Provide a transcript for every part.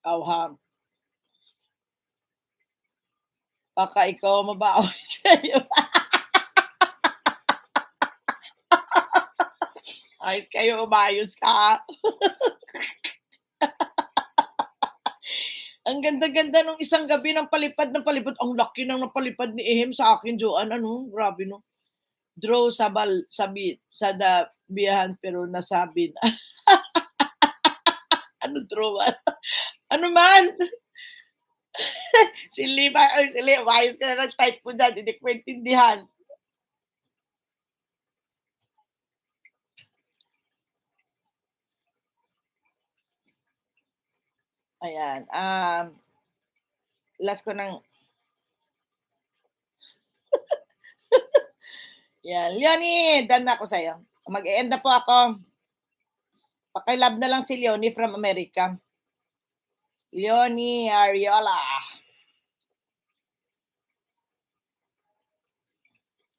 Ikaw baka ikaw mabawi sa'yo. Ayos kayo, umayos ka. Ang ganda-ganda nung isang gabi ng palipad ng palipad. Ang laki ng napalipad ni Ehem sa akin, Joanne. Ano, grabe no. Draw sa dabihan pero nasabi na. Ano draw? Ano man? Si Lima, ayos ka na ng-type mo dyan. Hindi ko maintindihan. Ayan. Last ko ng yan. Leonie, done na ako sa'yo. Mag-e-end na po ako. Pakilab na lang si Leonie from America. Leonie Ariola.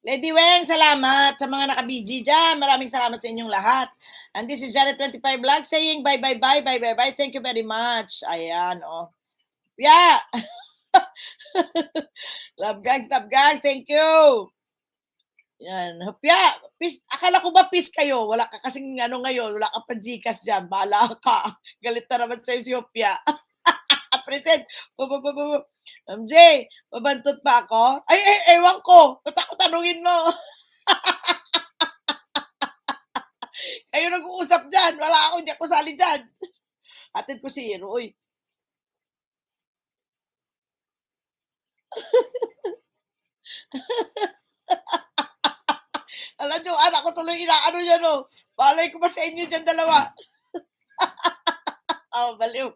Lady Weng, salamat sa mga naka-BG dyan. Maraming salamat sa inyong lahat. And this is Janet25 Vlog saying bye. Thank you very much. Ayan, oh. Yeah. Love guys. Thank you. Yan. Hopya, peace. Akala ko ba peace kayo? Wala ka kasing ano ngayon, wala ka pa Gcash dyan. Bahala ka. Galit na naman sa'yo si Hopya. Present. MJ, mabantot pa ako? Ay, ewan ko. Ba't ako tanungin mo? Kayo nag-uusap dyan. Wala ako, hindi ako sali dyan. Atid ko si Hiro, uy. Alam nyo, anak ko tuloy inaano niya, no? Balay ko ba sa inyo dyan dalawa? Oh, baliw.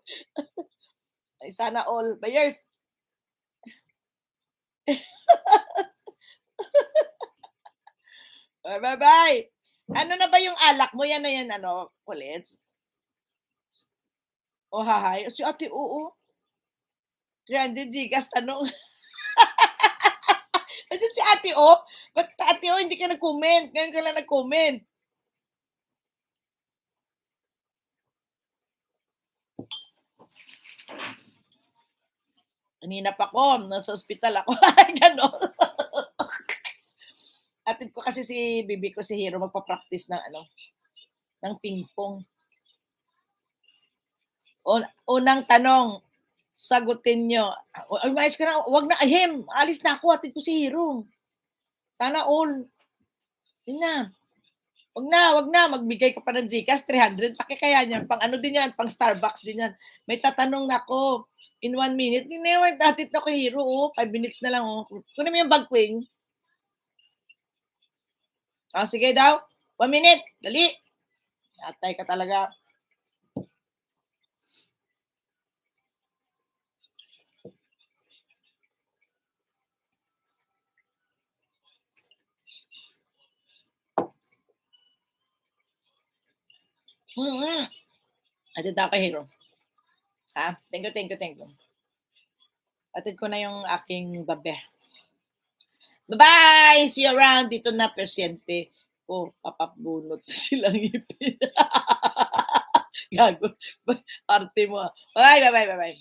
Ay, sana all. Bayers. Bye-bye. Ano na ba yung alak mo? Yan na yan, ano, kulits? O, hahay. Si ate, oo. 300 gigas, tanong. Nandiyan si ate, o. Ba't ate, o, hindi ka nag-comment? Ngayon ka lang nag-comment. Kanina pa ko, nasa ospital ako. Ganon. Atid ko kasi si bibi ko si Hiro magpa-practice ng ano, ng ping-pong. Unang tanong, sagutin nyo. Umayos ka na, wag na, ahem, alis na ako, atid ko si Hiro. Sana all. Yun na. Wag na, magbigay ka pa ng Gcash, 300. Paki kaya niyan, pang ano din yan, pang Starbucks din yan. May tatanong na ako, in 1 minute, ninewan natin na kay Hiro, oh, 5 minutes na lang, oh. Kunin mo yung bag queen. Ah, sige daw. 1 minute. Dali. Atay ka talaga. Atid ako kay Hiro. Ha? Thank you. Atid ko na yung aking babe. Bye-bye! See you around. Dito na, presyente. Oh, papabunot silang ipin. Gago. Arte mo. Bye.